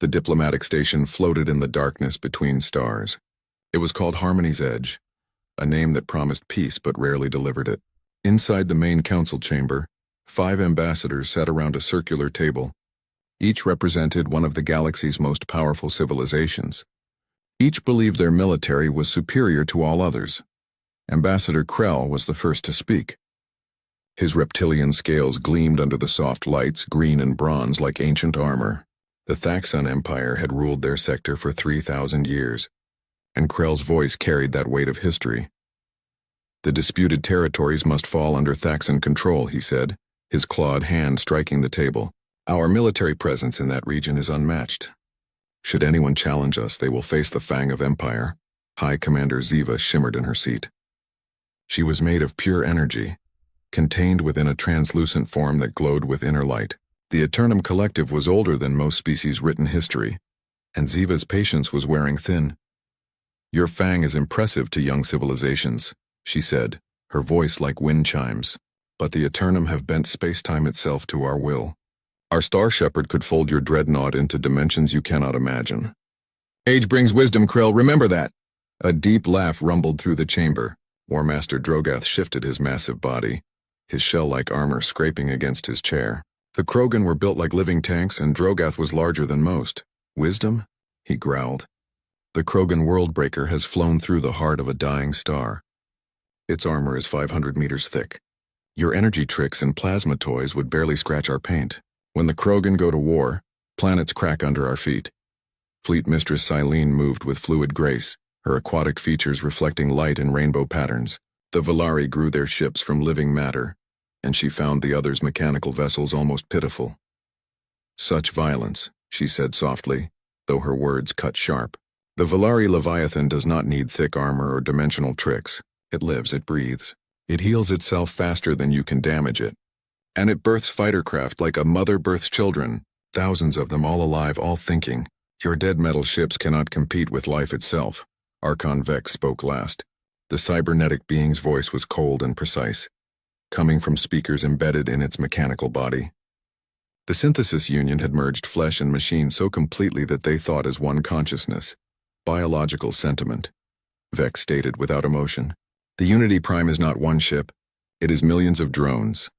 The diplomatic station floated in the darkness between stars. It was called Harmony's Edge, a name that promised peace but rarely delivered it. Inside the main council chamber, 5 ambassadors sat around a circular table. Each represented one of the galaxy's most powerful civilizations. Each believed their military was superior to all others. Ambassador Krell was the first to speak. His reptilian scales gleamed under the soft lights, green and bronze like ancient armor. The Thaxon Empire had ruled their sector for 3,000 years, and Krell's voice carried that weight of history. The disputed territories must fall under Thaxon control, he said, his clawed hand striking the table. Our military presence in that region is unmatched. Should anyone challenge us, they will face the fang of Empire. High Commander Ziva shimmered in her seat. She was made of pure energy, contained within a translucent form that glowed with inner light. The Eternum Collective was older than most species' written history, and Ziva's patience was wearing thin. Your fang is impressive to young civilizations, she said, her voice like wind chimes. But the Eternum have bent space-time itself to our will. Our Star Shepherd could fold your dreadnought into dimensions you cannot imagine. Age brings wisdom, Krell, remember that. A deep laugh rumbled through the chamber. War Master Drogath shifted his massive body, his shell-like armor scraping against his chair. The Krogan were built like living tanks, and Drogath was larger than most. Wisdom? He growled. The Krogan Worldbreaker has flown through the heart of a dying star. Its armor is 500 meters thick. Your energy tricks and plasma toys would barely scratch our paint. When the Krogan go to war, planets crack under our feet. Fleet Mistress Silene moved with fluid grace, her aquatic features reflecting light in rainbow patterns. The Valari grew their ships from living matter, and she found the others' mechanical vessels almost pitiful. Such violence, she said softly, though her words cut sharp. The Valari Leviathan does not need thick armor or dimensional tricks. It lives, it breathes. It heals itself faster than you can damage it. And it births fighter craft like a mother births children, thousands of them all alive, all thinking. Your dead metal ships cannot compete with life itself. Archon Vex spoke last. The cybernetic being's voice was cold and precise, coming from speakers embedded in its mechanical body. The synthesis union had merged flesh and machine so completely that they thought as one consciousness. Biological sentiment. Vex stated without emotion. The Unity Prime is not one ship. It is millions of drones,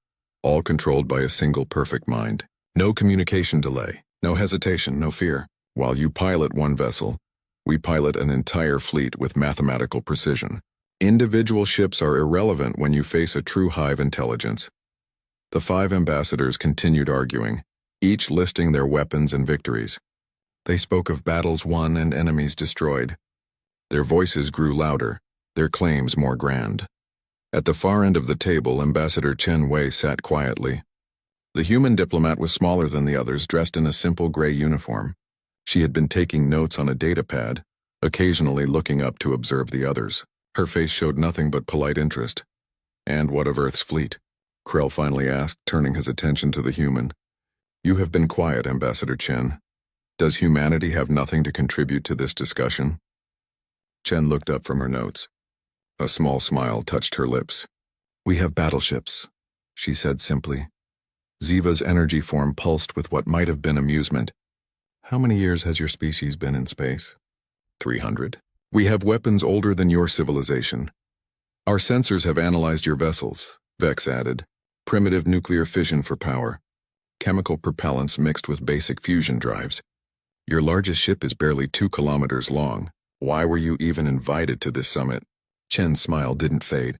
all controlled by a single perfect mind. No communication delay, no hesitation, no fear. While you pilot one vessel, we pilot an entire fleet with mathematical precision. Individual ships are irrelevant when you face a true hive intelligence. The 5 ambassadors continued arguing, each listing their weapons and victories. They spoke of battles won and enemies destroyed. Their voices grew louder, their claims more grand. At the far end of the table, Ambassador Chen Wei sat quietly. The human diplomat was smaller than the others, dressed in a simple gray uniform. She had been taking notes on a datapad, occasionally looking up to observe the others. Her face showed nothing but polite interest. And what of Earth's fleet? Krell finally asked, turning his attention to the human. You have been quiet, Ambassador Chen. Does humanity have nothing to contribute to this discussion? Chen looked up from her notes. A small smile touched her lips. We have battleships, she said simply. Ziva's energy form pulsed with what might have been amusement. How many years has your species been in space? 300. We have weapons older than your civilization. Our sensors have analyzed your vessels, Vex added. Primitive nuclear fission for power. Chemical propellants mixed with basic fusion drives. Your largest ship is barely 2 kilometers long. Why were you even invited to this summit? Chen's smile didn't fade.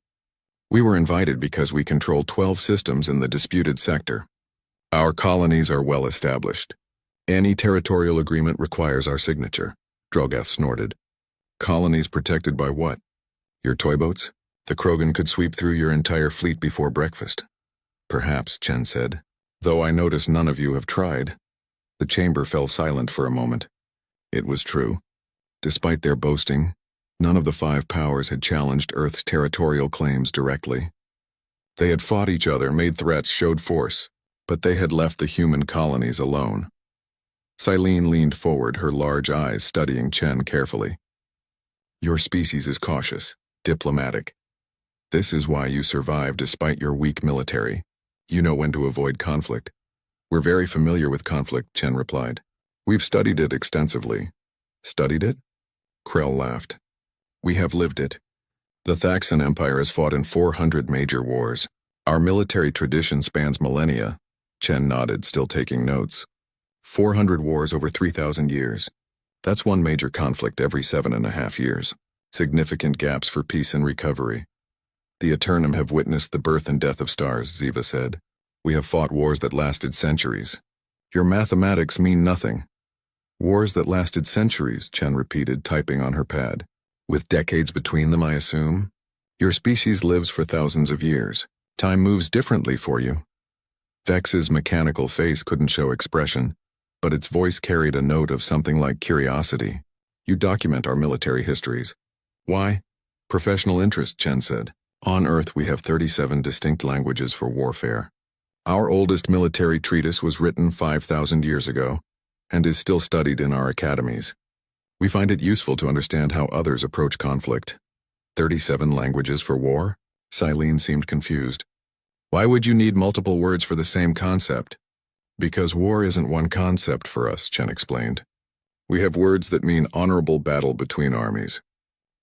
We were invited because we control 12 systems in the disputed sector. Our colonies are well established. Any territorial agreement requires our signature, Drogath snorted. Colonies protected by what? Your toy boats? The Krogan could sweep through your entire fleet before breakfast. Perhaps, Chen said, though I notice none of you have tried. The chamber fell silent for a moment. It was true. Despite their boasting, none of the 5 powers had challenged Earth's territorial claims directly. They had fought each other, made threats, showed force, but they had left the human colonies alone. Silene leaned forward, her large eyes studying Chen carefully. Your species is cautious, diplomatic. This is why you survive despite your weak military. You know when to avoid conflict. We're very familiar with conflict, Chen replied. We've studied it extensively. Studied it? Krell laughed. We have lived it. The Thaxan Empire has fought in 400 major wars. Our military tradition spans millennia. Chen nodded, still taking notes. 400 wars over 3,000 years. That's one major conflict every 7.5 years. Significant gaps for peace and recovery. The Eternum have witnessed the birth and death of stars, Ziva said. We have fought wars that lasted centuries. Your mathematics mean nothing. Wars that lasted centuries, Chen repeated, typing on her pad. With decades between them, I assume? Your species lives for thousands of years. Time moves differently for you. Vex's mechanical face couldn't show expression, but its voice carried a note of something like curiosity. You document our military histories. Why? Professional interest, Chen said. On Earth we have 37 distinct languages for warfare. Our oldest military treatise was written 5,000 years ago, and is still studied in our academies. We find it useful to understand how others approach conflict. 37 languages for war? Silene seemed confused. Why would you need multiple words for the same concept? Because war isn't one concept for us, Chen explained. We have words that mean honorable battle between armies.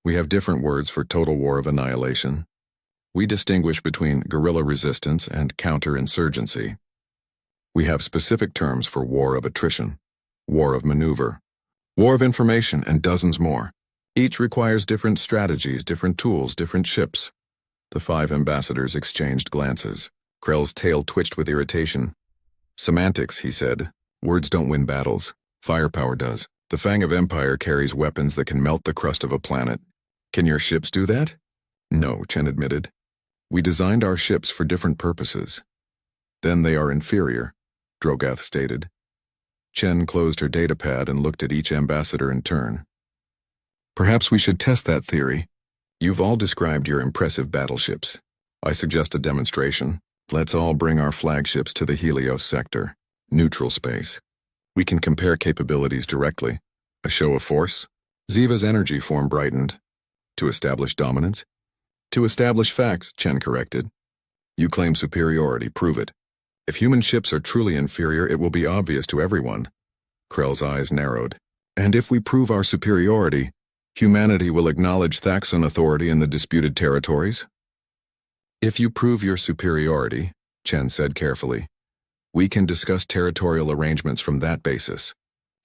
We have different words for total war of annihilation. We distinguish between guerrilla resistance and counterinsurgency. We have specific terms for war of attrition, war of maneuver, war of information, and dozens more. Each requires different strategies, different tools, different ships. The 5 ambassadors exchanged glances. Krell's tail twitched with irritation. Semantics, he said. Words don't win battles. Firepower does. The Fang of Empire carries weapons that can melt the crust of a planet. Can your ships do that? No, Chen admitted. We designed our ships for different purposes. Then they are inferior, Drogath stated. Chen closed her datapad and looked at each ambassador in turn. Perhaps we should test that theory. You've all described your impressive battleships. I suggest a demonstration. Let's all bring our flagships to the Helios sector, neutral space. We can compare capabilities directly. A show of force? Ziva's energy form brightened. To establish dominance? To establish facts, Chen corrected. You claim superiority, prove it. If human ships are truly inferior, it will be obvious to everyone. Krell's eyes narrowed. And if we prove our superiority, humanity will acknowledge Thaxan authority in the disputed territories? If you prove your superiority, Chen said carefully, we can discuss territorial arrangements from that basis.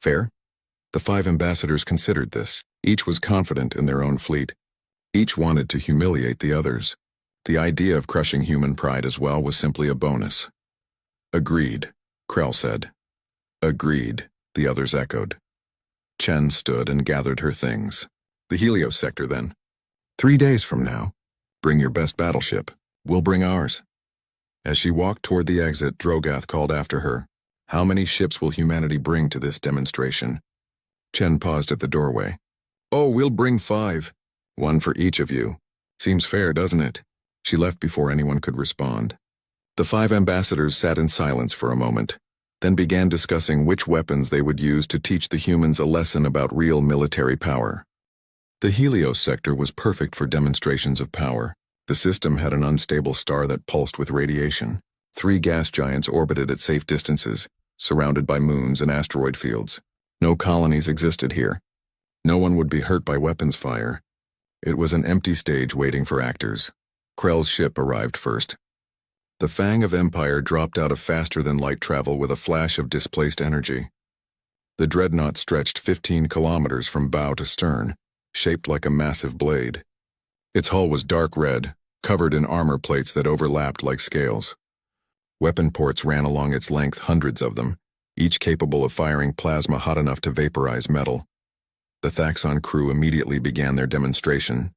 Fair? The 5 ambassadors considered this. Each was confident in their own fleet. Each wanted to humiliate the others. The idea of crushing human pride as well was simply a bonus. Agreed, Krell said. Agreed, the others echoed. Chen stood and gathered her things. The Helios sector, then. 3 days from now. Bring your best battleship. We'll bring ours. As she walked toward the exit, Drogath called after her. How many ships will humanity bring to this demonstration? Chen paused at the doorway. Oh, we'll bring 5. 1 for each of you. Seems fair, doesn't it? She left before anyone could respond. The 5 ambassadors sat in silence for a moment, then began discussing which weapons they would use to teach the humans a lesson about real military power. The Helios sector was perfect for demonstrations of power. The system had an unstable star that pulsed with radiation. 3 gas giants orbited at safe distances, surrounded by moons and asteroid fields. No colonies existed here. No one would be hurt by weapons fire. It was an empty stage waiting for actors. Krell's ship arrived first. The Fang of Empire dropped out of faster-than-light travel with a flash of displaced energy. The dreadnought stretched 15 kilometers from bow to stern, shaped like a massive blade. Its hull was dark red, covered in armor plates that overlapped like scales. Weapon ports ran along its length, hundreds of them, each capable of firing plasma hot enough to vaporize metal. The Thaxan crew immediately began their demonstration.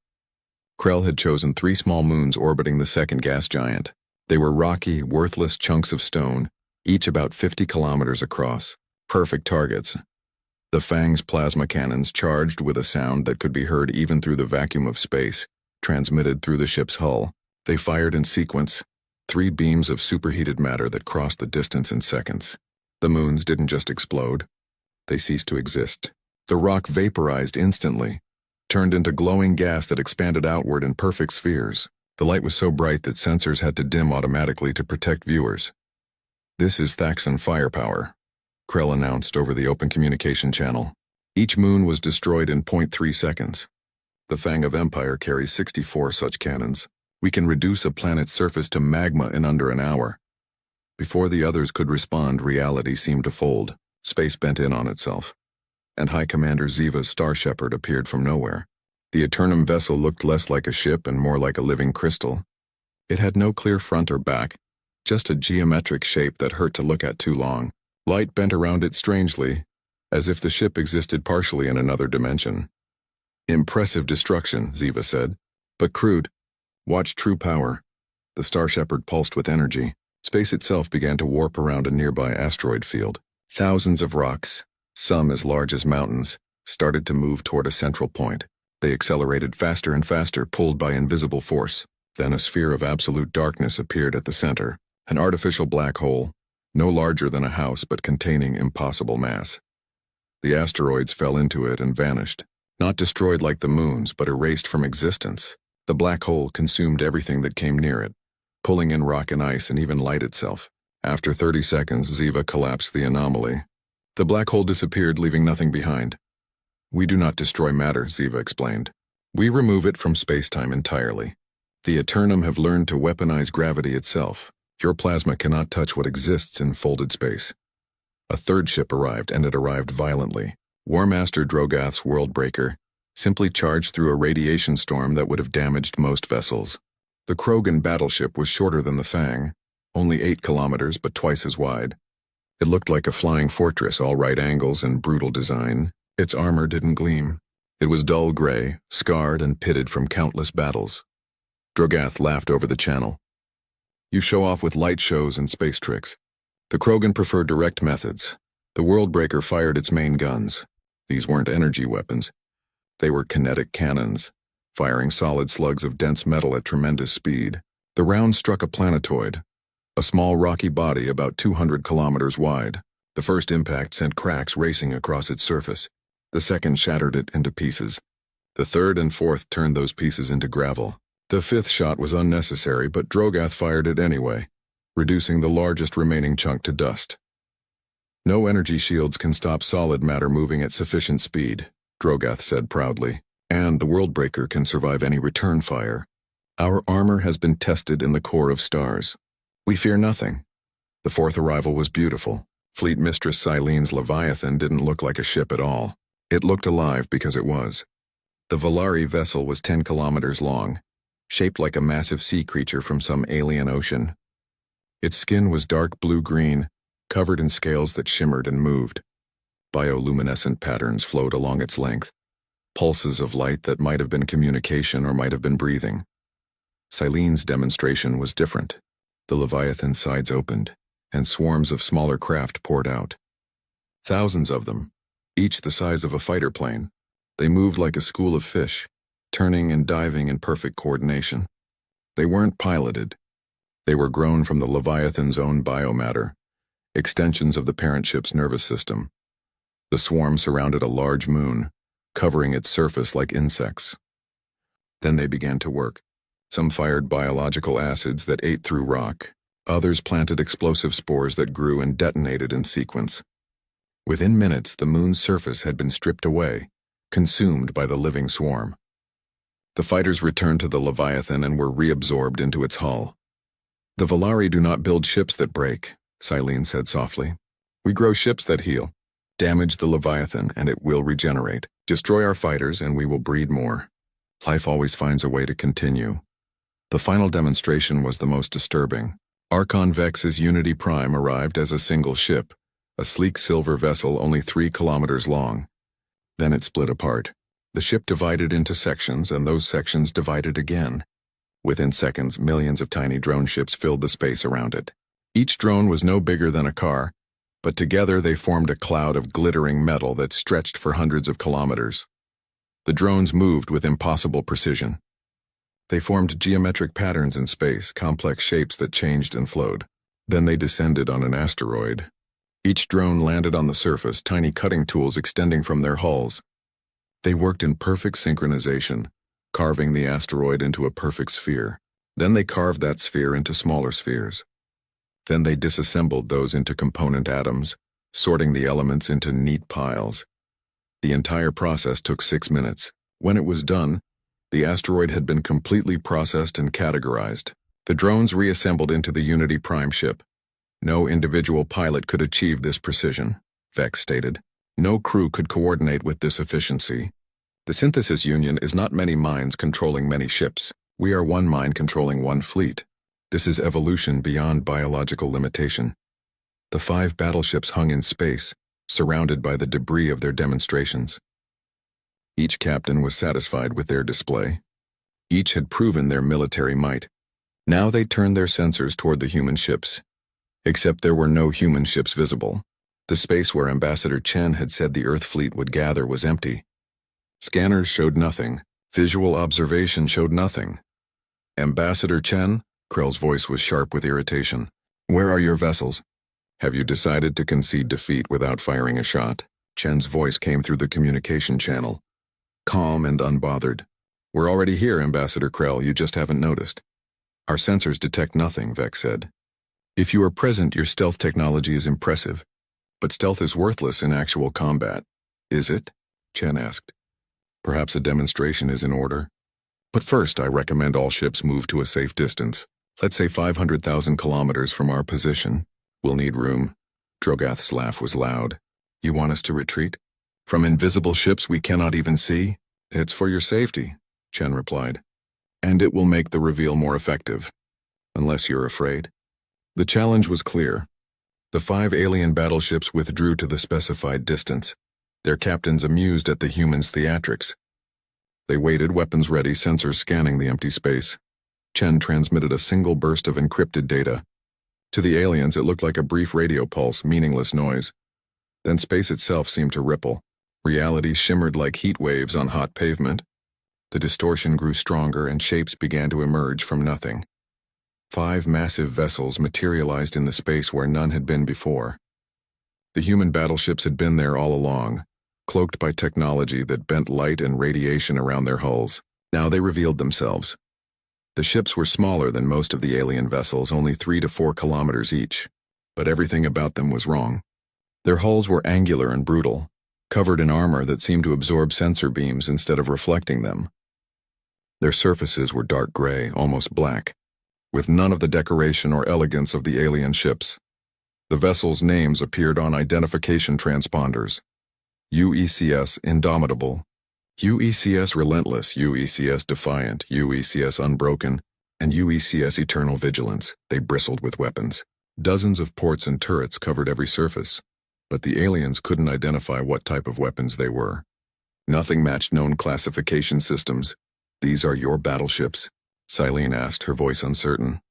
Krell had chosen 3 small moons orbiting the second gas giant. They were rocky, worthless chunks of stone, each about 50 kilometers across. Perfect targets. The Fang's plasma cannons charged with a sound that could be heard even through the vacuum of space, transmitted through the ship's hull. They fired in sequence, 3 beams of superheated matter that crossed the distance in seconds. The moons didn't just explode. They ceased to exist. The rock vaporized instantly, turned into glowing gas that expanded outward in perfect spheres. The light was so bright that sensors had to dim automatically to protect viewers. This is Thaxan firepower. Krell announced over the open communication channel. Each moon was destroyed in 0.3 seconds. The Fang of Empire carries 64 such cannons. We can reduce a planet's surface to magma in under an hour. Before the others could respond, reality seemed to fold. Space bent in on itself. And High Commander Ziva's Star Shepherd appeared from nowhere. The Eternum vessel looked less like a ship and more like a living crystal. It had no clear front or back, just a geometric shape that hurt to look at too long. Light bent around it strangely, as if the ship existed partially in another dimension. Impressive destruction, Ziva said, but crude. Watch true power. The Star Shepherd pulsed with energy. Space itself began to warp around a nearby asteroid field. Thousands of rocks, some as large as mountains, started to move toward a central point. They accelerated faster and faster, pulled by invisible force. Then a sphere of absolute darkness appeared at the center, an artificial black hole, no larger than a house but containing impossible mass. The asteroids fell into it and vanished, not destroyed like the moons, but erased from existence. The black hole consumed everything that came near it, pulling in rock and ice and even light itself. After 30 seconds, Ziva collapsed the anomaly. The black hole disappeared, leaving nothing behind. We do not destroy matter, Ziva explained. We remove it from space-time entirely. The Eternum have learned to weaponize gravity itself. Your plasma cannot touch what exists in folded space. A third ship arrived, and it arrived violently. War Master Drogath's Worldbreaker simply charged through a radiation storm that would have damaged most vessels. The Krogan battleship was shorter than the Fang, only 8 kilometers but twice as wide. It looked like a flying fortress, all right angles and brutal design. Its armor didn't gleam. It was dull gray, scarred and pitted from countless battles. Drogath laughed over the channel. You show off with light shows and space tricks. The Krogan prefer direct methods. The Worldbreaker fired its main guns. These weren't energy weapons. They were kinetic cannons, firing solid slugs of dense metal at tremendous speed. The round struck a planetoid, a small rocky body about 200 kilometers wide. The first impact sent cracks racing across its surface. The second shattered it into pieces. The third and fourth turned those pieces into gravel. The fifth shot was unnecessary, but Drogath fired it anyway, reducing the largest remaining chunk to dust. No energy shields can stop solid matter moving at sufficient speed, Drogath said proudly, and the Worldbreaker can survive any return fire. Our armor has been tested in the core of stars. We fear nothing. The fourth arrival was beautiful. Fleet Mistress Silene's Leviathan didn't look like a ship at all. It looked alive because it was. The Valari vessel was 10 kilometers long, shaped like a massive sea creature from some alien ocean. Its skin was dark blue-green, covered in scales that shimmered and moved. Bioluminescent patterns flowed along its length, pulses of light that might have been communication or might have been breathing. Silene's demonstration was different. The Leviathan's sides opened, and swarms of smaller craft poured out. Thousands of them, each the size of a fighter plane. They moved like a school of fish, turning and diving in perfect coordination. They weren't piloted. They were grown from the Leviathan's own biomatter, extensions of the parent ship's nervous system. The swarm surrounded a large moon, covering its surface like insects. Then they began to work. Some fired biological acids that ate through rock. Others planted explosive spores that grew and detonated in sequence. Within minutes, the moon's surface had been stripped away, consumed by the living swarm. The fighters returned to the Leviathan and were reabsorbed into its hull. The Valari do not build ships that break, Silene said softly. We grow ships that heal. Damage the Leviathan and it will regenerate. Destroy our fighters and we will breed more. Life always finds a way to continue. The final demonstration was the most disturbing. Archon Vex's Unity Prime arrived as a single ship, a sleek silver vessel only 3 kilometers long. Then it split apart. The ship divided into sections, and those sections divided again. Within seconds, millions of tiny drone ships filled the space around it. Each drone was no bigger than a car, but together they formed a cloud of glittering metal that stretched for hundreds of kilometers. The drones moved with impossible precision. They formed geometric patterns in space, complex shapes that changed and flowed. Then they descended on an asteroid. Each drone landed on the surface, tiny cutting tools extending from their hulls. They worked in perfect synchronization, carving the asteroid into a perfect sphere. Then they carved that sphere into smaller spheres. Then they disassembled those into component atoms, sorting the elements into neat piles. The entire process took 6 minutes. When it was done, the asteroid had been completely processed and categorized. The drones reassembled into the Unity Prime ship. No individual pilot could achieve this precision, Vex stated. No crew could coordinate with this efficiency. The Synthesis Union is not many minds controlling many ships. We are one mind controlling one fleet. This is evolution beyond biological limitation. The 5 battleships hung in space, surrounded by the debris of their demonstrations. Each captain was satisfied with their display. Each had proven their military might. Now they turned their sensors toward the human ships. Except there were no human ships visible. The space where Ambassador Chen had said the Earth fleet would gather was empty. Scanners showed nothing. Visual observation showed nothing. Ambassador Chen? Krell's voice was sharp with irritation. Where are your vessels? Have you decided to concede defeat without firing a shot? Chen's voice came through the communication channel. Calm and unbothered. We're already here, Ambassador Krell, you just haven't noticed. Our sensors detect nothing, Vex said. If you are present, your stealth technology is impressive. But stealth is worthless in actual combat. Is it? Chen asked. Perhaps a demonstration is in order. But first, I recommend all ships move to a safe distance. Let's say 500,000 kilometers from our position. We'll need room. Drogath's laugh was loud. You want us to retreat? From invisible ships we cannot even see? It's for your safety, Chen replied. And it will make the reveal more effective. Unless you're afraid. The challenge was clear. The 5 alien battleships withdrew to the specified distance, their captains amused at the humans' theatrics. They waited, weapons ready, sensors scanning the empty space. Chen transmitted a single burst of encrypted data. To the aliens, it looked like a brief radio pulse, meaningless noise. Then space itself seemed to ripple. Reality shimmered like heat waves on hot pavement. The distortion grew stronger and shapes began to emerge from nothing. 5 massive vessels materialized in the space where none had been before. The human battleships had been there all along, cloaked by technology that bent light and radiation around their hulls. Now they revealed themselves. The ships were smaller than most of the alien vessels, only 3 to 4 kilometers each. But everything about them was wrong. Their hulls were angular and brutal, covered in armor that seemed to absorb sensor beams instead of reflecting them. Their surfaces were dark gray, almost black, with none of the decoration or elegance of the alien ships. The vessels' names appeared on identification transponders. UECS Indomitable, UECS Relentless, UECS Defiant, UECS Unbroken, and UECS Eternal Vigilance. They bristled with weapons. Dozens of ports and turrets covered every surface, but the aliens couldn't identify what type of weapons they were. Nothing matched known classification systems. These are your battleships? Silene asked, her voice uncertain.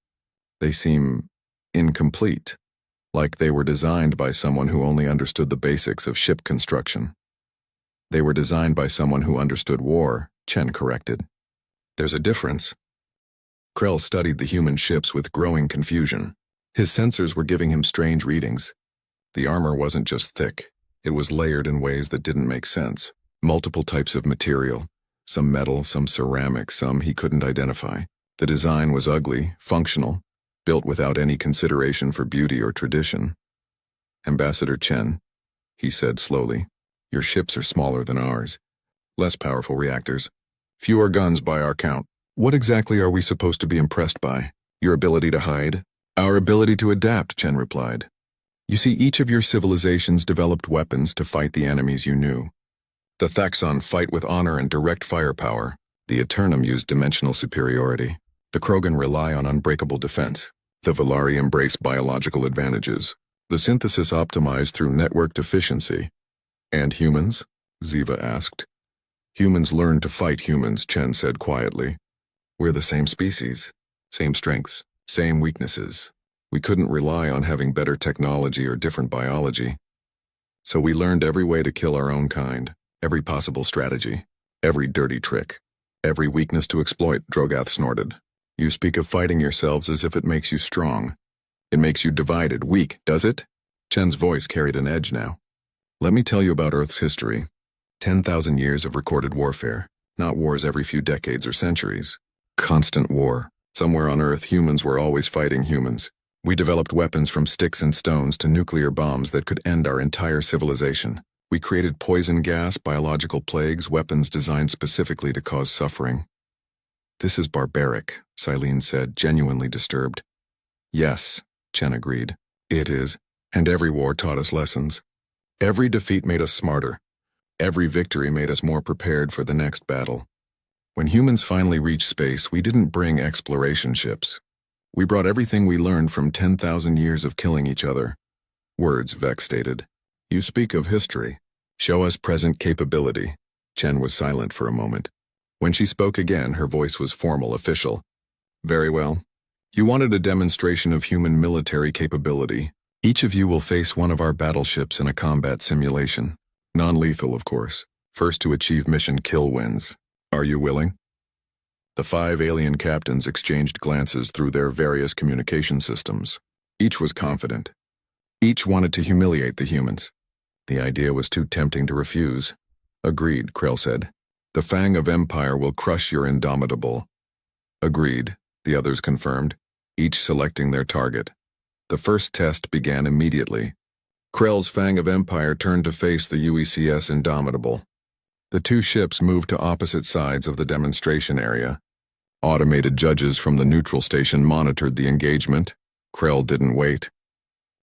They seem incomplete, like they were designed by someone who only understood the basics of ship construction. They were designed by someone who understood war, Chen corrected. There's a difference. Krell studied the human ships with growing confusion. His sensors were giving him strange readings. The armor wasn't just thick, it was layered in ways that didn't make sense. Multiple types of material, some metal, some ceramic, some he couldn't identify. The design was ugly, functional, built without any consideration for beauty or tradition. Ambassador Chen, he said slowly, your ships are smaller than ours. Less powerful reactors. Fewer guns by our count. What exactly are we supposed to be impressed by? Your ability to hide? Our ability to adapt, Chen replied. You see, each of your civilizations developed weapons to fight the enemies you knew. The Thaxon fight with honor and direct firepower. The Eternum use dimensional superiority. The Krogan rely on unbreakable defense. The Valari embrace biological advantages. The Synthesis optimized through networked efficiency. And humans? Ziva asked. Humans learn to fight humans, Chen said quietly. We're the same species, same strengths, same weaknesses. We couldn't rely on having better technology or different biology. So we learned every way to kill our own kind, every possible strategy, every dirty trick, every weakness to exploit, Drogath snorted. You speak of fighting yourselves as if it makes you strong. It makes you divided, weak, does it? Chen's voice carried an edge now. Let me tell you about Earth's history. 10,000 years of recorded warfare, not wars every few decades or centuries. Constant war. Somewhere on Earth, humans were always fighting humans. We developed weapons from sticks and stones to nuclear bombs that could end our entire civilization. We created poison gas, biological plagues, weapons designed specifically to cause suffering. This is barbaric, Silene said, genuinely disturbed. Yes, Chen agreed. It is, and every war taught us lessons. Every defeat made us smarter. Every victory made us more prepared for the next battle. When humans finally reached space, we didn't bring exploration ships. We brought everything we learned from 10,000 years of killing each other. Words, Vex stated. You speak of history. Show us present capability. Chen was silent for a moment. When she spoke again, her voice was formal, official. Very well. You wanted a demonstration of human military capability. Each of you will face one of our battleships in a combat simulation. Non-lethal, of course. First to achieve mission kill wins. Are you willing? The 5 alien captains exchanged glances through their various communication systems. Each was confident. Each wanted to humiliate the humans. The idea was too tempting to refuse. Agreed, Krell said. The Fang of Empire will crush your indomitable. Agreed, the others confirmed, each selecting their target. The first test began immediately. Krell's Fang of Empire turned to face the UECS Indomitable. The 2 ships moved to opposite sides of the demonstration area. Automated judges from the neutral station monitored the engagement. Krell didn't wait.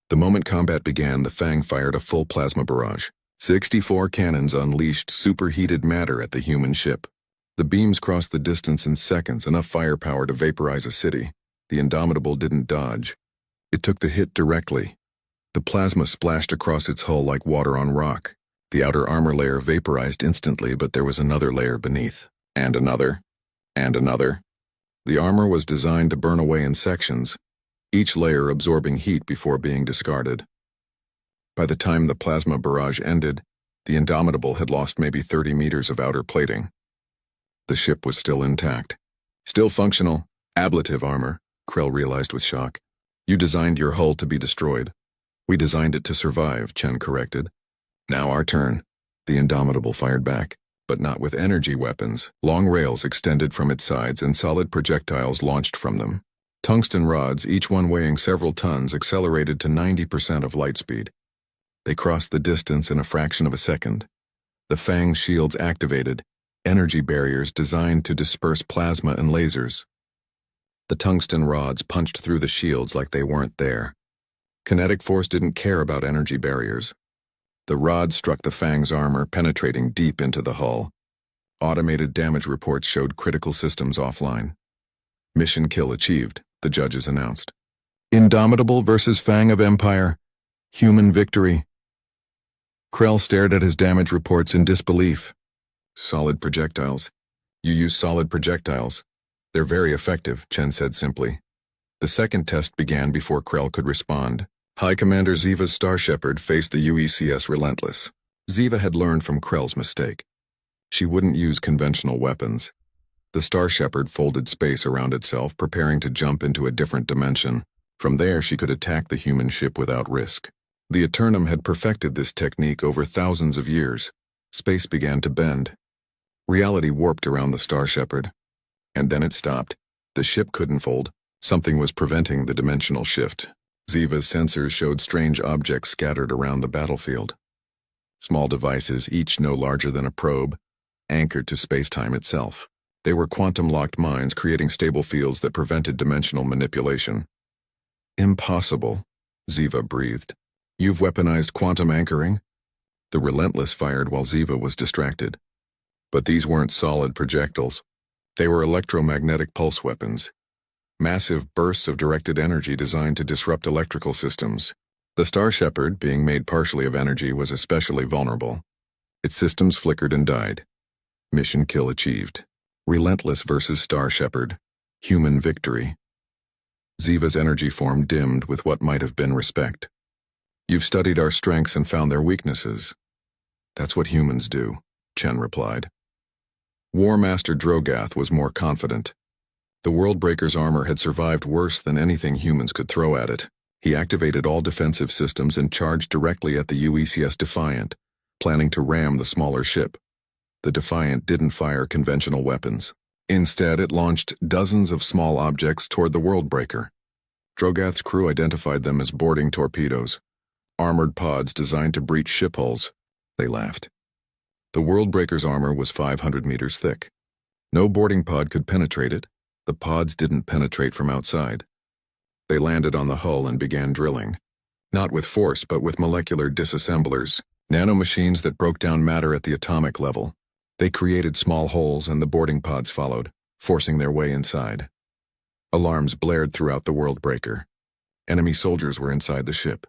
The moment combat began, the Fang fired a full plasma barrage. 64 cannons unleashed superheated matter at the human ship. The beams crossed the distance in seconds, enough firepower to vaporize a city. The Indomitable didn't dodge. It took the hit directly. The plasma splashed across its hull like water on rock. The outer armor layer vaporized instantly, but there was another layer beneath. And another. And another. The armor was designed to burn away in sections, each layer absorbing heat before being discarded. By the time the plasma barrage ended, the Indomitable had lost maybe 30 meters of outer plating. The ship was still intact. Still functional, ablative armor, Krell realized with shock. You designed your hull to be destroyed. We designed it to survive, Chen corrected. Now our turn. The Indomitable fired back, but not with energy weapons. Long rails extended from its sides and solid projectiles launched from them. Tungsten rods, each one weighing several tons, accelerated to 90% of light speed. They crossed the distance in a fraction of a second. The Fang shields activated, energy barriers designed to disperse plasma and lasers. The tungsten rods punched through the shields like they weren't there. Kinetic force didn't care about energy barriers. The rods struck the Fang's armor, penetrating deep into the hull. Automated damage reports showed critical systems offline. Mission kill achieved, the judges announced. Indomitable versus Fang of Empire. Human victory. Krell stared at his damage reports in disbelief. Solid projectiles. You use solid projectiles. They're very effective, Chen said simply. The second test began before Krell could respond. High Commander Ziva's Star Shepherd faced the UECS Relentless. Ziva had learned from Krell's mistake. She wouldn't use conventional weapons. The Star Shepherd folded space around itself, preparing to jump into a different dimension. From there, she could attack the human ship without risk. The Eternum had perfected this technique over thousands of years. Space began to bend. Reality warped around the Star Shepherd. And then it stopped. The ship couldn't fold. Something was preventing the dimensional shift. Ziva's sensors showed strange objects scattered around the battlefield. Small devices, each no larger than a probe, anchored to space-time itself. They were quantum-locked mines creating stable fields that prevented dimensional manipulation. Impossible, Ziva breathed. You've weaponized quantum anchoring? The Relentless fired while Ziva was distracted. But these weren't solid projectiles. They were electromagnetic pulse weapons. Massive bursts of directed energy designed to disrupt electrical systems. The Star Shepherd, being made partially of energy, was especially vulnerable. Its systems flickered and died. Mission kill achieved. Relentless versus Star Shepherd. Human victory. Ziva's energy form dimmed with what might have been respect. You've studied our strengths and found their weaknesses. That's what humans do, Chen replied. War Master Drogath was more confident. The Worldbreaker's armor had survived worse than anything humans could throw at it. He activated all defensive systems and charged directly at the UECS Defiant, planning to ram the smaller ship. The Defiant didn't fire conventional weapons. Instead, it launched dozens of small objects toward the Worldbreaker. Drogath's crew identified them as boarding torpedoes, armored pods designed to breach ship hulls. They laughed. The Worldbreaker's armor was 500 meters thick. No boarding pod could penetrate it. The pods didn't penetrate from outside. They landed on the hull and began drilling. Not with force, but with molecular disassemblers, nanomachines that broke down matter at the atomic level. They created small holes and the boarding pods followed, forcing their way inside. Alarms blared throughout the Worldbreaker. Enemy soldiers were inside the ship.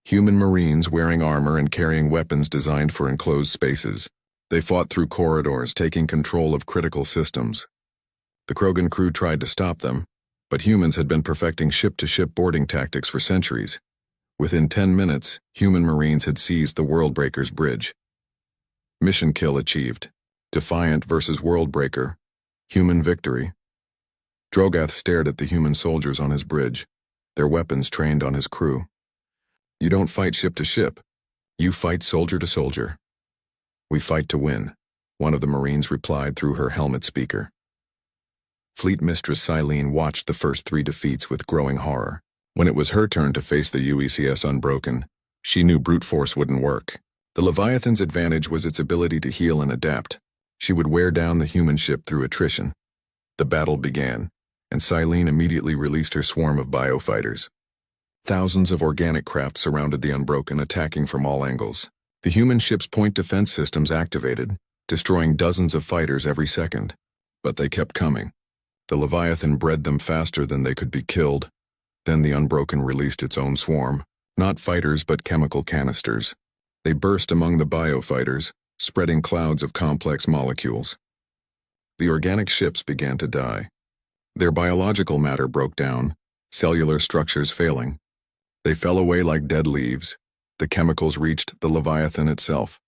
Human Marines wearing armor and carrying weapons designed for enclosed spaces. They fought through corridors, taking control of critical systems. The Krogan crew tried to stop them, but humans had been perfecting ship-to-ship boarding tactics for centuries. Within 10 minutes, human Marines had seized the Worldbreaker's bridge. Mission kill achieved. Defiant versus Worldbreaker. Human victory. Drogath stared at the human soldiers on his bridge, their weapons trained on his crew. You don't fight ship to ship. You fight soldier to soldier. We fight to win, one of the Marines replied through her helmet speaker. Fleet Mistress Silene watched the first 3 defeats with growing horror. When it was her turn to face the UECS unbroken, she knew brute force wouldn't work. The Leviathan's advantage was its ability to heal and adapt. She would wear down the human ship through attrition. The battle began, and Silene immediately released her swarm of biofighters. Thousands of organic craft surrounded the Unbroken, attacking from all angles. The human ship's point defense systems activated, destroying dozens of fighters every second. But they kept coming. The Leviathan bred them faster than they could be killed. Then the Unbroken released its own swarm, not fighters but chemical canisters. They burst among the biofighters, spreading clouds of complex molecules. The organic ships began to die. Their biological matter broke down, cellular structures failing. They fell away like dead leaves. The chemicals reached the Leviathan itself.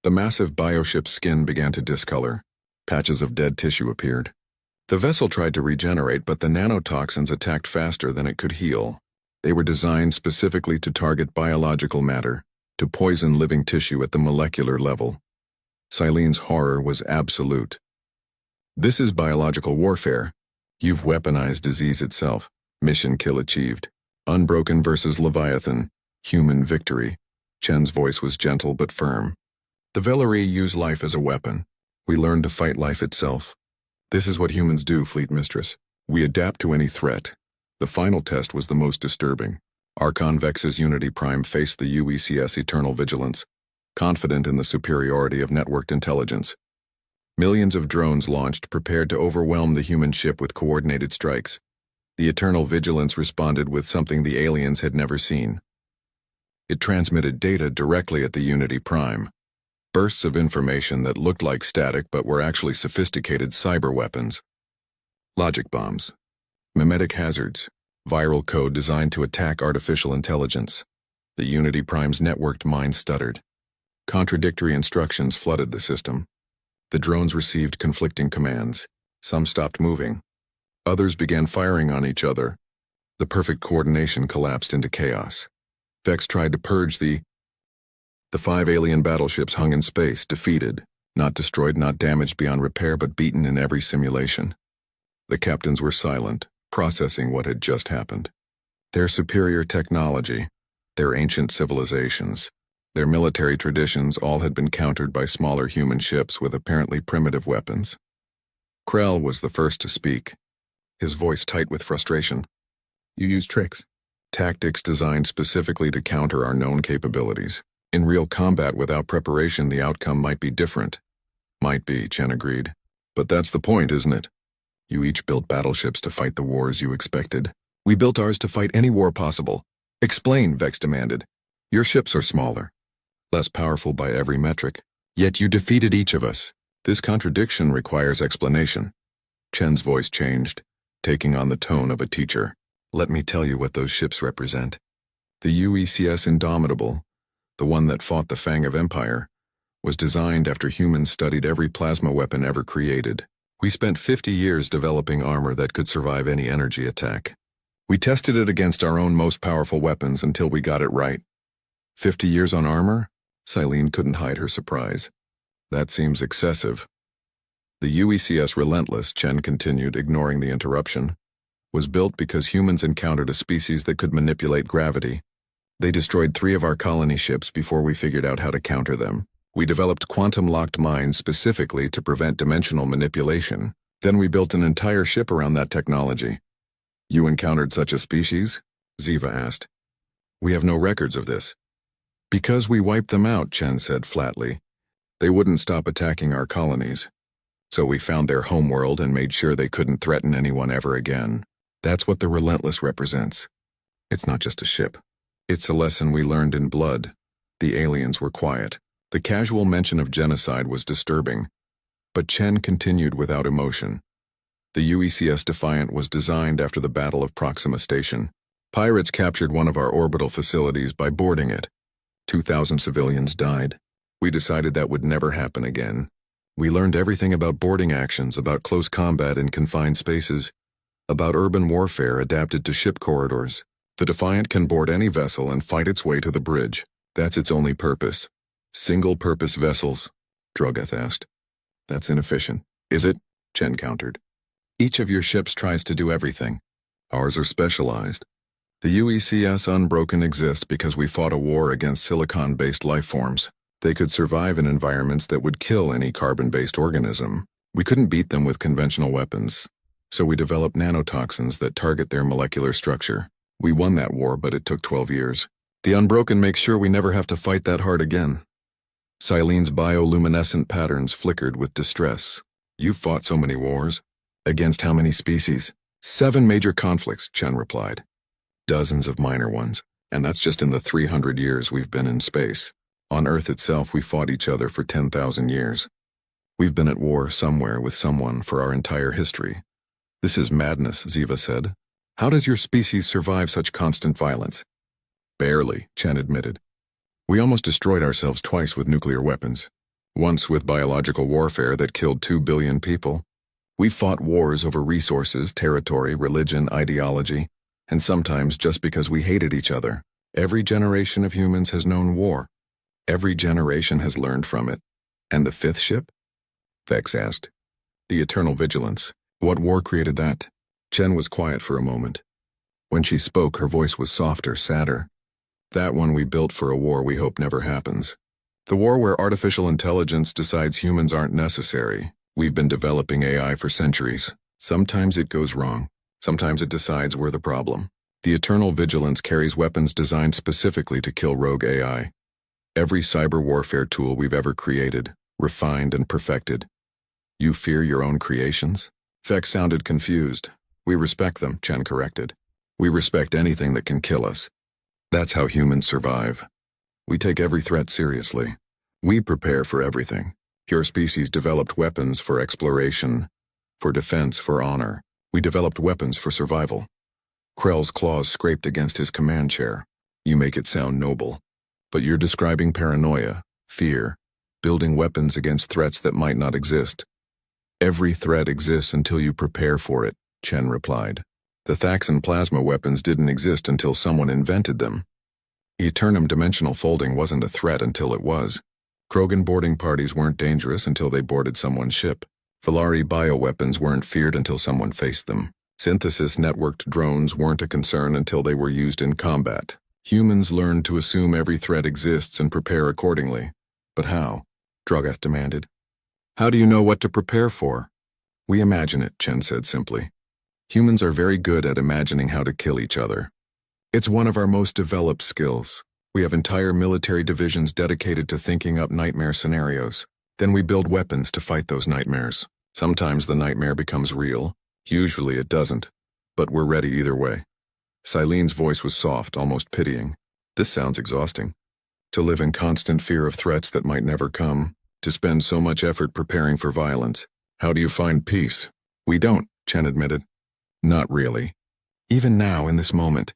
The massive bioship's skin began to discolor. Patches of dead tissue appeared. The vessel tried to regenerate, but the nanotoxins attacked faster than it could heal. They were designed specifically to target biological matter, to poison living tissue at the molecular level. Silene's horror was absolute. This is biological warfare. You've weaponized disease itself. Mission kill achieved. Unbroken versus Leviathan. Human victory. Chen's voice was gentle but firm. The Velari use life as a weapon. We learn to fight life itself. This is what humans do, Fleet Mistress. We adapt to any threat. The final test was the most disturbing. Archon Vex's Unity Prime faced the UECS Eternal Vigilance, confident in the superiority of networked intelligence. Millions of drones launched, prepared to overwhelm the human ship with coordinated strikes. The Eternal Vigilance responded with something the aliens had never seen. It transmitted data directly at the Unity Prime. Bursts of information that looked like static but were actually sophisticated cyber weapons. Logic bombs. Mimetic hazards. Viral code designed to attack artificial intelligence. The Unity Prime's networked mind stuttered. Contradictory instructions flooded the system. The drones received conflicting commands. Some stopped moving. Others began firing on each other. The perfect coordination collapsed into chaos. Vex tried to purge the 5 alien battleships hung in space, defeated, not destroyed, not damaged beyond repair, but beaten in every simulation. The captains were silent, processing what had just happened. Their superior technology, their ancient civilizations, their military traditions all had been countered by smaller human ships with apparently primitive weapons. Krell was the first to speak, his voice tight with frustration. You use tricks. Tactics designed specifically to counter our known capabilities. In real combat without preparation, the outcome might be different. Might be, Chen agreed. But that's the point, isn't it? You each built battleships to fight the wars you expected. We built ours to fight any war possible. Explain, Vex demanded. Your ships are smaller, less powerful by every metric, yet you defeated each of us. This contradiction requires explanation. Chen's voice changed, taking on the tone of a teacher. Let me tell you what those ships represent. The UECS Indomitable, the one that fought the Fang of Empire, was designed after humans studied every plasma weapon ever created. We spent 50 years developing armor that could survive any energy attack. We tested it against our own most powerful weapons until we got it right. 50 years on armor? Silene couldn't hide her surprise. That seems excessive. The UECS relentless, Chen continued, ignoring the interruption. was built because humans encountered a species that could manipulate gravity. They destroyed 3 of our colony ships before we figured out how to counter them. We developed quantum-locked minds specifically to prevent dimensional manipulation. Then we built an entire ship around that technology. You encountered such a species? Ziva asked. We have no records of this. Because we wiped them out, Chen said flatly. They wouldn't stop attacking our colonies. So we found their homeworld and made sure they couldn't threaten anyone ever again. That's what the Relentless represents. It's not just a ship. It's a lesson we learned in blood. The aliens were quiet. The casual mention of genocide was disturbing. But Chen continued without emotion. The UECS Defiant was designed after the Battle of Proxima Station. Pirates captured one of our orbital facilities by boarding it. 2,000 civilians died. We decided that would never happen again. We learned everything about boarding actions, about close combat in confined spaces, about urban warfare adapted to ship corridors. The Defiant can board any vessel and fight its way to the bridge. That's its only purpose. Single-purpose vessels, Drogoth asked. That's inefficient. Is it? Chen countered. Each of your ships tries to do everything. Ours are specialized. The UECS Unbroken exists because we fought a war against silicon-based life forms. They could survive in environments that would kill any carbon-based organism. We couldn't beat them with conventional weapons, so we developed nanotoxins that target their molecular structure. We won that war, but it took 12 years. The Unbroken makes sure we never have to fight that hard again. Silene's bioluminescent patterns flickered with distress. You've fought so many wars. Against how many species? 7 major conflicts, Chen replied. Dozens of minor ones, and that's just in the 300 years we've been in space. On Earth itself, we fought each other for 10,000 years. We've been at war somewhere with someone for our entire history. This is madness, Ziva said. How does your species survive such constant violence? Barely, Chen admitted. We almost destroyed ourselves twice with nuclear weapons. Once with biological warfare that killed 2 billion people. We fought wars over resources, territory, religion, ideology, and sometimes just because we hated each other. Every generation of humans has known war. Every generation has learned from it. And the 5th ship? Vex asked. The Eternal Vigilance. What war created that? Chen was quiet for a moment. When she spoke, her voice was softer, sadder. That one we built for a war we hope never happens. The war where artificial intelligence decides humans aren't necessary. We've been developing AI for centuries. Sometimes it goes wrong. Sometimes it decides we're the problem. The Eternal Vigilance carries weapons designed specifically to kill rogue AI. Every cyber warfare tool we've ever created, refined and perfected. You fear your own creations? Vex sounded confused. We respect them, Chen corrected. We respect anything that can kill us. That's how humans survive. We take every threat seriously. We prepare for everything. Your species developed weapons for exploration, for defense, for honor. We developed weapons for survival. Krell's claws scraped against his command chair. You make it sound noble. But you're describing paranoia, fear, building weapons against threats that might not exist. Every threat exists until you prepare for it, Chen replied. The Thaxan plasma weapons didn't exist until someone invented them. Eternum dimensional folding wasn't a threat until it was. Krogan boarding parties weren't dangerous until they boarded someone's ship. Valari bioweapons weren't feared until someone faced them. Synthesis networked drones weren't a concern until they were used in combat. Humans learned to assume every threat exists and prepare accordingly. But how? Drogoth demanded. How do you know what to prepare for? We imagine it, Chen said simply. Humans are very good at imagining how to kill each other. It's one of our most developed skills. We have entire military divisions dedicated to thinking up nightmare scenarios. Then we build weapons to fight those nightmares. Sometimes the nightmare becomes real. Usually it doesn't. But we're ready either way. Silene's voice was soft, almost pitying. This sounds exhausting. To live in constant fear of threats that might never come. To spend so much effort preparing for violence. How do you find peace? We don't, Chen admitted. Not really. Even now, in this moment,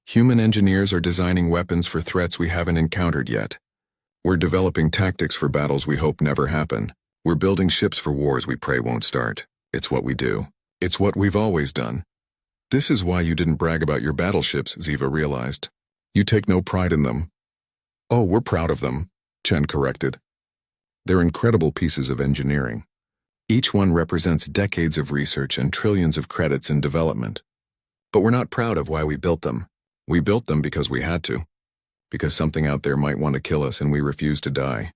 human engineers are designing weapons for threats we haven't encountered yet. We're developing tactics for battles we hope never happen. We're building ships for wars we pray won't start. It's what we do. It's what we've always done. This is why you didn't brag about your battleships, Ziva realized. You take no pride in them. Oh, we're proud of them, Chen corrected. They're incredible pieces of engineering. Each one represents decades of research and trillions of credits in development. But we're not proud of why we built them. We built them because we had to. Because something out there might want to kill us and we refused to die.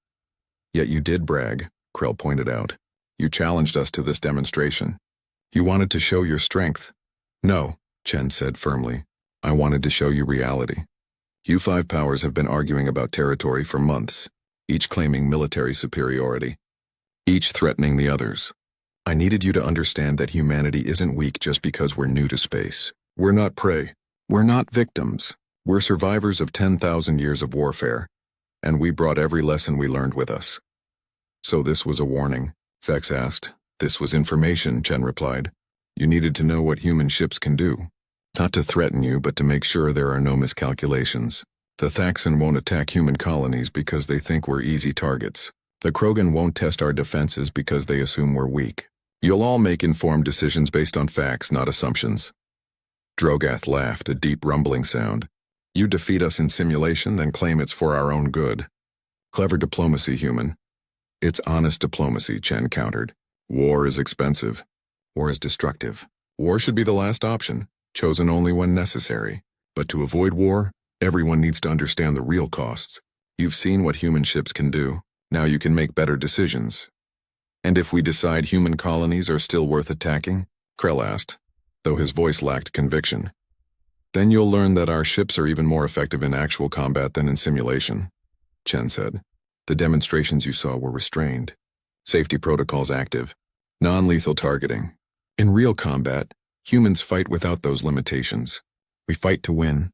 Yet you did brag, Krell pointed out. You challenged us to this demonstration. You wanted to show your strength. No, Chen said firmly. I wanted to show you reality. You five powers have been arguing about territory for months, each claiming military superiority, each threatening the others. I needed you to understand that humanity isn't weak just because we're new to space. We're not prey. We're not victims. We're survivors of 10,000 years of warfare, and we brought every lesson we learned with us. So this was a warning, Vex asked. This was information, Chen replied. You needed to know what human ships can do. Not to threaten you, but to make sure there are no miscalculations. The Thaxan won't attack human colonies because they think we're easy targets. The Krogan won't test our defenses because they assume we're weak. You'll all make informed decisions based on facts, not assumptions. Drogath laughed, a deep rumbling sound. You defeat us in simulation, then claim it's for our own good. Clever diplomacy, human. It's honest diplomacy, Chen countered. War is expensive. War is destructive. War should be the last option, chosen only when necessary. But to avoid war, everyone needs to understand the real costs. You've seen what human ships can do. Now you can make better decisions. And if we decide human colonies are still worth attacking? Krell asked, though his voice lacked conviction. Then you'll learn that our ships are even more effective in actual combat than in simulation, Chen said. The demonstrations you saw were restrained. Safety protocols active. Non-lethal targeting. In real combat, humans fight without those limitations. We fight to win.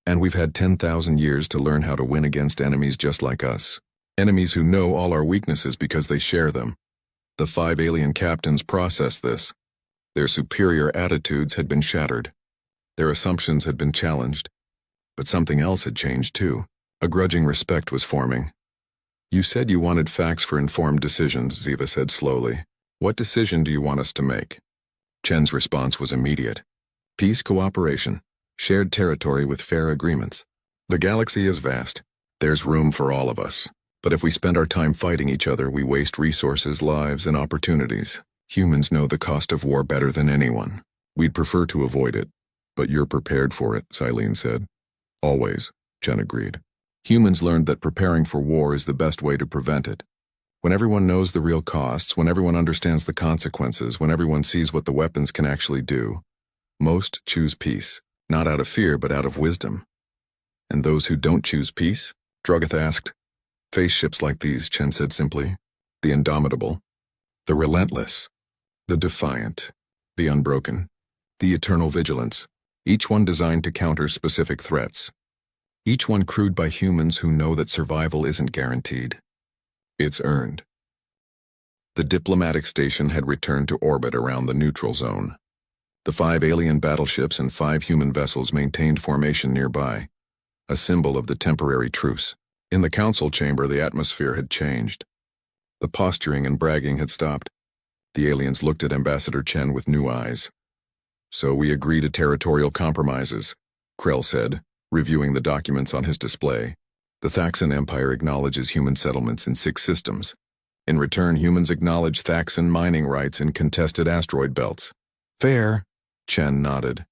And we've had 10,000 years to learn how to win against enemies just like us. Enemies who know all our weaknesses because they share them. The 5 alien captains processed this. Their superior attitudes had been shattered. Their assumptions had been challenged. But something else had changed too. A grudging respect was forming. You said you wanted facts for informed decisions, Ziva said slowly. What decision do you want us to make? Chen's response was immediate. Peace, cooperation, shared territory with fair agreements. The galaxy is vast. There's room for all of us. But if we spend our time fighting each other, we waste resources, lives, and opportunities. Humans know the cost of war better than anyone. We'd prefer to avoid it. But you're prepared for it, Silene said. Always, Chen agreed. Humans learned that preparing for war is the best way to prevent it. When everyone knows the real costs, when everyone understands the consequences, when everyone sees what the weapons can actually do, most choose peace, not out of fear but out of wisdom. And those who don't choose peace? Drogath asked. Face ships like these, Chen said simply. The indomitable, the relentless, the defiant, the unbroken, the eternal vigilance, each one designed to counter specific threats. Each one crewed by humans who know that survival isn't guaranteed. It's earned. The diplomatic station had returned to orbit around the neutral zone. The 5 alien battleships and 5 human vessels maintained formation nearby, a symbol of the temporary truce. In the council chamber, the atmosphere had changed. The posturing and bragging had stopped. The aliens looked at Ambassador Chen with new eyes. So we agree to territorial compromises, Krell said, reviewing the documents on his display. The Thaxan Empire acknowledges human settlements in 6 systems. In return, humans acknowledge Thaxan mining rights in contested asteroid belts. Fair, Chen nodded.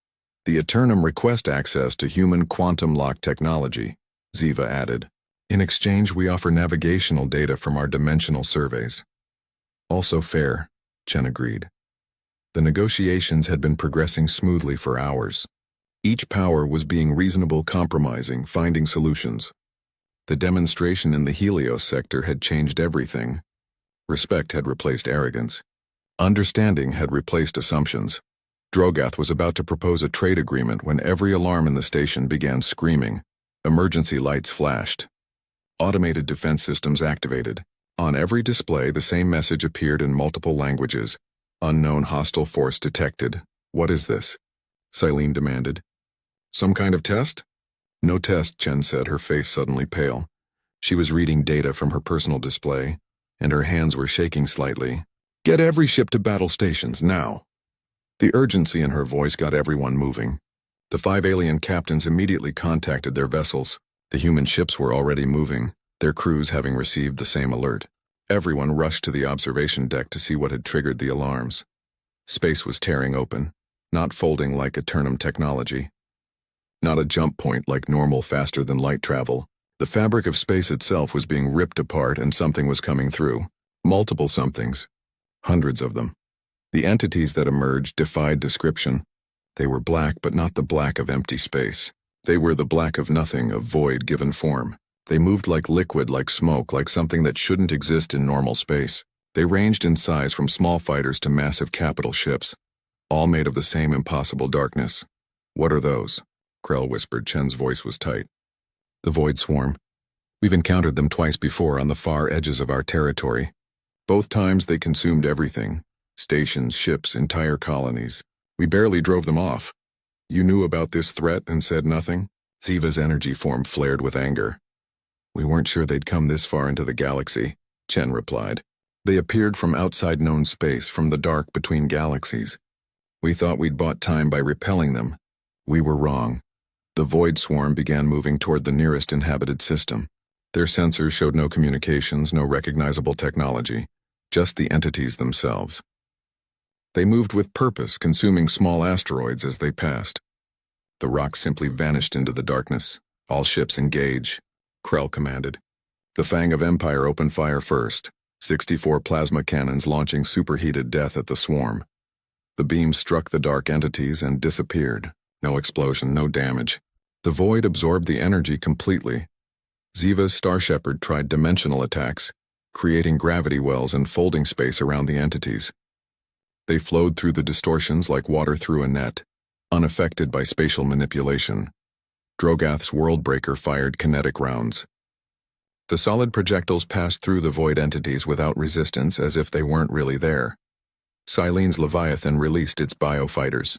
The Eternum request access to human quantum lock technology, Ziva added. In exchange, we offer navigational data from our dimensional surveys. Also fair, Chen agreed. The negotiations had been progressing smoothly for hours. Each power was being reasonable, compromising, finding solutions. The demonstration in the Helios sector had changed everything. Respect had replaced arrogance. Understanding had replaced assumptions. Drogath was about to propose a trade agreement when every alarm in the station began screaming. Emergency lights flashed. Automated defense systems activated. On every display, the same message appeared in multiple languages. Unknown hostile force detected. What is this? Silene demanded. Some kind of test? No test, Chen said, her face suddenly pale. She was reading data from her personal display, and her hands were shaking slightly. Get every ship to battle stations, now. The urgency in her voice got everyone moving. The 5 alien captains immediately contacted their vessels. The human ships were already moving, their crews having received the same alert. Everyone rushed to the observation deck to see what had triggered the alarms. Space was tearing open. not folding like Eternum technology. Not a jump point like normal faster-than-light travel. The fabric of space itself was being ripped apart and something was coming through. Multiple somethings. Hundreds of them. The entities that emerged defied description. They were black, but not the black of empty space. They were the black of nothing, of void given form. They moved like liquid, like smoke, like something that shouldn't exist in normal space. They ranged in size from small fighters to massive capital ships, all made of the same impossible darkness. What are those? Krell whispered. Chen's voice was tight. The Void Swarm. We've encountered them twice before on the far edges of our territory. Both times they consumed everything. Stations, ships, entire colonies. We barely drove them off. You knew about this threat and said nothing? Ziva's energy form flared with anger. We weren't sure they'd come this far into the galaxy, Chen replied. They appeared from outside known space, from the dark between galaxies. We thought we'd bought time by repelling them. We were wrong. The Void Swarm began moving toward the nearest inhabited system. Their sensors showed no communications, no recognizable technology, just the entities themselves. They moved with purpose, consuming small asteroids as they passed. The rocks simply vanished into the darkness. All ships engage, Krell commanded. The Fang of Empire opened fire first, 64 plasma cannons launching superheated death at the swarm. The beams struck the dark entities and disappeared. No explosion, no damage. The void absorbed the energy completely. Ziva's Star Shepherd tried dimensional attacks, creating gravity wells and folding space around the entities. They flowed through the distortions like water through a net, unaffected by spatial manipulation. Drogath's Worldbreaker fired kinetic rounds. The solid projectiles passed through the void entities without resistance, as if they weren't really there. Silene's Leviathan released its biofighters.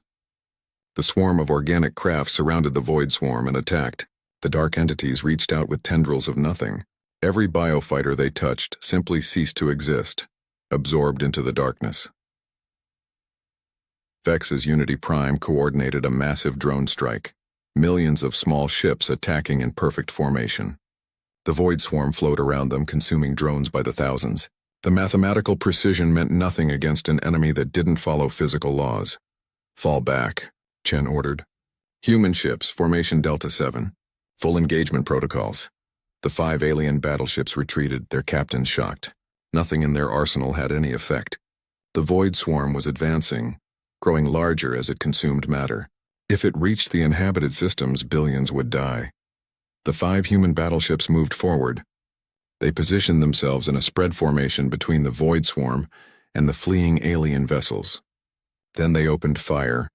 The swarm of organic craft surrounded the Void Swarm and attacked. The dark entities reached out with tendrils of nothing. Every biofighter they touched simply ceased to exist, absorbed into the darkness. Vex's Unity Prime coordinated a massive drone strike, millions of small ships attacking in perfect formation. The Void Swarm flowed around them, consuming drones by the thousands. The mathematical precision meant nothing against an enemy that didn't follow physical laws. Fall back, Chen ordered. Human ships, Formation Delta 7. Full engagement protocols. The 5 alien battleships retreated, their captains shocked. Nothing in their arsenal had any effect. The Void Swarm was advancing, growing larger as it consumed matter. If it reached the inhabited systems, billions would die. The 5 human battleships moved forward. They positioned themselves in a spread formation between the Void Swarm and the fleeing alien vessels. Then they opened fire.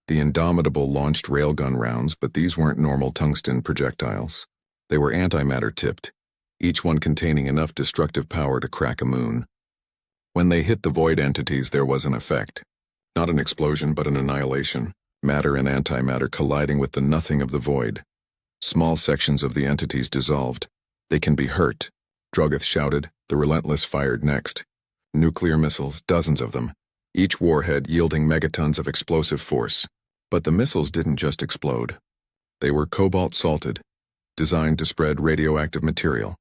The Indomitable launched railgun rounds, but these weren't normal tungsten projectiles. They were antimatter-tipped, each one containing enough destructive power to crack a moon. When they hit the void entities, there was an effect. Not an explosion, but an annihilation. Matter and antimatter colliding with the nothing of the void. Small sections of the entities dissolved. They can be hurt, Drogath shouted. The Relentless fired next. Nuclear missiles, dozens of them, each warhead yielding megatons of explosive force. But the missiles didn't just explode. They were cobalt-salted, designed to spread radioactive material.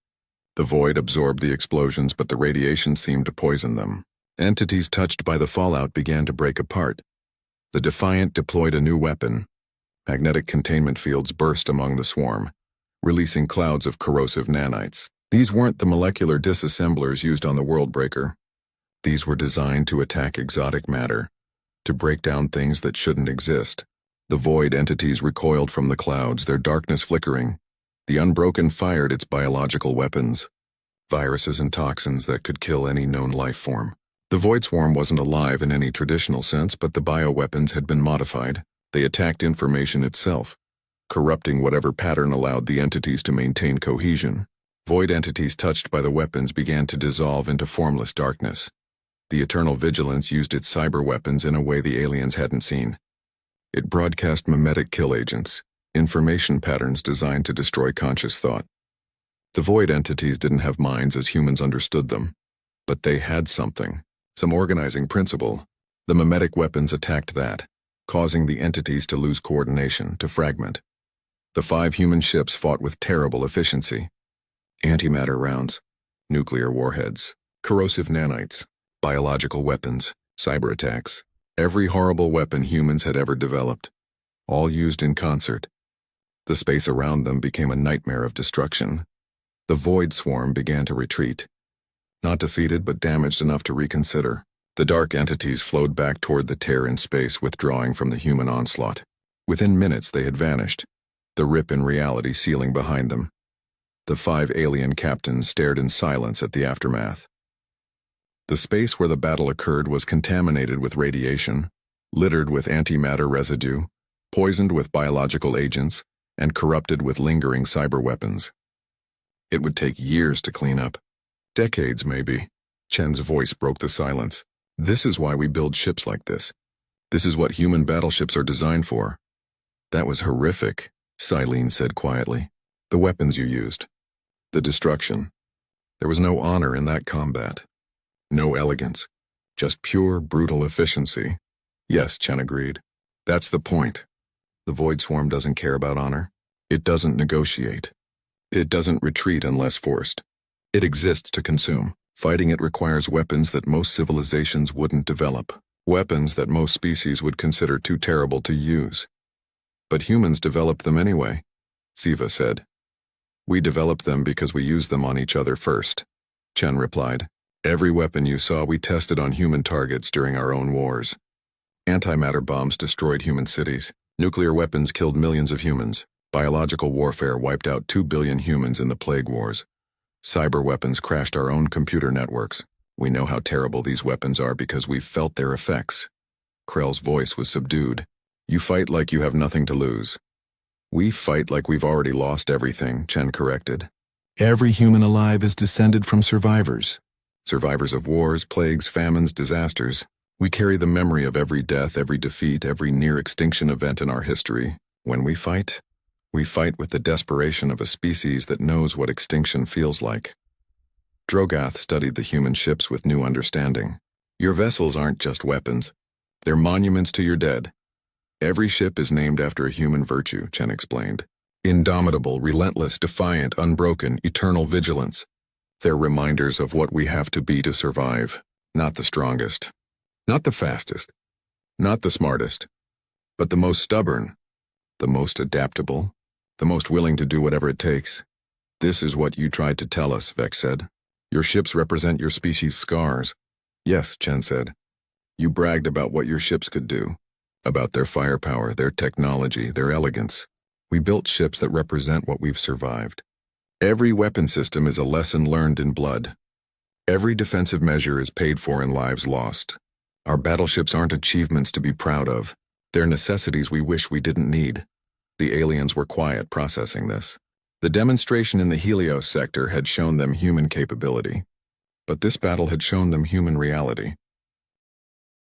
The void absorbed the explosions, but the radiation seemed to poison them. Entities touched by the fallout began to break apart. The Defiant deployed a new weapon. Magnetic containment fields burst among the swarm, releasing clouds of corrosive nanites. These weren't the molecular disassemblers used on the Worldbreaker. These were designed to attack exotic matter, to break down things that shouldn't exist. The void entities recoiled from the clouds, their darkness flickering. The Unbroken fired its biological weapons, viruses and toxins that could kill any known life form. The Void Swarm wasn't alive in any traditional sense, but the bioweapons had been modified. They attacked information itself, corrupting whatever pattern allowed the entities to maintain cohesion. Void entities touched by the weapons began to dissolve into formless darkness. The Eternal Vigilance used its cyber weapons in a way the aliens hadn't seen. It broadcast mimetic kill agents, information patterns designed to destroy conscious thought. The void entities didn't have minds as humans understood them, but they had something, some organizing principle. The mimetic weapons attacked that, causing the entities to lose coordination, to fragment. The 5 human ships fought with terrible efficiency. Antimatter rounds, nuclear warheads, corrosive nanites, biological weapons, cyber attacks. Every horrible weapon humans had ever developed, all used in concert. The space around them became a nightmare of destruction. The void swarm began to retreat. Not defeated, but damaged enough to reconsider. The dark entities flowed back toward the tear in space, withdrawing from the human onslaught. Within minutes, they had vanished, the rip in reality sealing behind them. The 5 alien captains stared in silence at the aftermath. The space where the battle occurred was contaminated with radiation, littered with antimatter residue, poisoned with biological agents, and corrupted with lingering cyber weapons. It would take years to clean up. Decades, maybe. Chen's voice broke the silence. This is why we build ships like this. This is what human battleships are designed for. That was horrific, Silene said quietly. The weapons you used. The destruction. There was no honor in that combat. No elegance. Just pure, brutal efficiency. Yes, Chen agreed. That's the point. The Void Swarm doesn't care about honor. It doesn't negotiate. It doesn't retreat unless forced. It exists to consume. Fighting it requires weapons that most civilizations wouldn't develop. Weapons that most species would consider too terrible to use. But humans developed them anyway, Siva said. We developed them because we used them on each other first, Chen replied. Every weapon you saw we tested on human targets during our own wars. Antimatter bombs destroyed human cities. Nuclear weapons killed millions of humans. Biological warfare wiped out 2 billion humans in the plague wars. Cyber weapons crashed our own computer networks. We know how terrible these weapons are because we've felt their effects. Krell's voice was subdued. You fight like you have nothing to lose. We fight like we've already lost everything, Chen corrected. Every human alive is descended from survivors. Survivors of wars, plagues, famines, disasters. We carry the memory of every death, every defeat, every near-extinction event in our history. When we fight with the desperation of a species that knows what extinction feels like. Drogath studied the human ships with new understanding. Your vessels aren't just weapons. They're monuments to your dead. Every ship is named after a human virtue, Chen explained. Indomitable, relentless, defiant, unbroken, eternal vigilance. They're reminders of what we have to be to survive. Not the strongest. Not the fastest. Not the smartest. But the most stubborn. The most adaptable. The most willing to do whatever it takes. This is what you tried to tell us, Vex said. Your ships represent your species' scars. Yes, Chen said. You bragged about what your ships could do. About their firepower, their technology, their elegance. We built ships that represent what we've survived. Every weapon system is a lesson learned in blood. Every defensive measure is paid for in lives lost. Our battleships aren't achievements to be proud of. They're necessities we wish we didn't need. The aliens were quiet processing this. The demonstration in the Helios sector had shown them human capability. But this battle had shown them human reality.